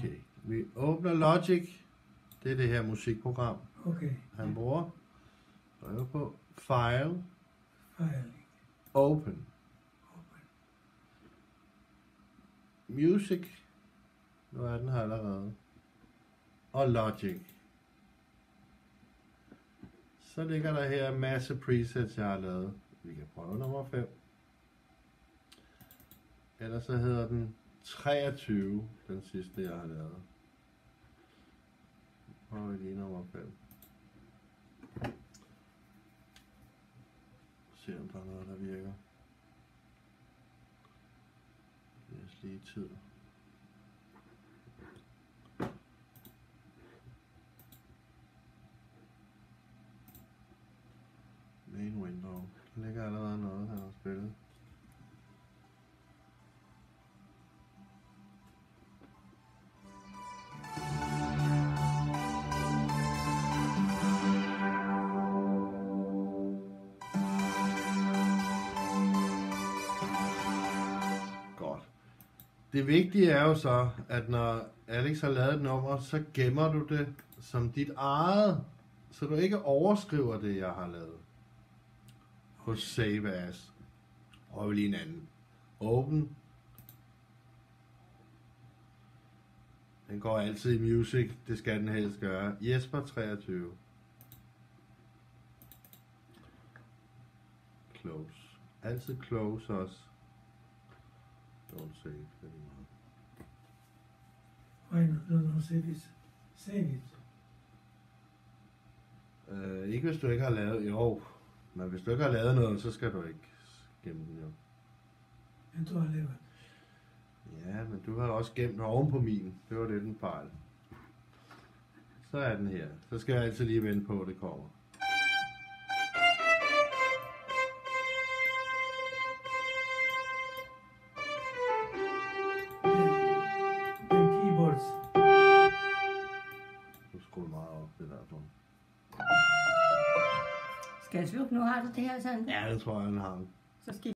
Okay, vi åbner Logic. Det er det her musikprogram, Okay. han bruger. Trykker på File, File. Open, Open. Music. Nu er den her allerede. Og Logic. Så ligger der her en masse presets, jeg har lavet. Vi kan prøve nummer 5. Ellers så hedder den 23, den sidste jeg har lavet. Prøver vi lige nummer 5. Se om der er noget, der virker. Det er lige tid. Main window. Der ligger allerede noget, han har spillet. Godt. Det vigtige er jo så, at når Alex har lavet et nummer, så gemmer du det som dit eget, så du ikke overskriver det, jeg har lavet. Hos Save As. Prøv lige en anden. Open. Den går altid i music. Det skal den helst gøre. Jesper 23. Close. Altid close også. Don't save. Det er lige meget. Why not? Don't save it. Save it. Ikke hvis du ikke har lavet. Jo. Men hvis du ikke har lavet noget, så skal du ikke gemme den jo. Men du har lavet. Ja, men du har også gemt oven på min. Det var det den fejl. Så er den her. Så skal jeg altid lige vente på, at det kommer. Den keyboards. Du skruer meget op det der for. Skal jeg slukke nu? Har du det her sådan? Ja, det tror jeg, den har. Så skal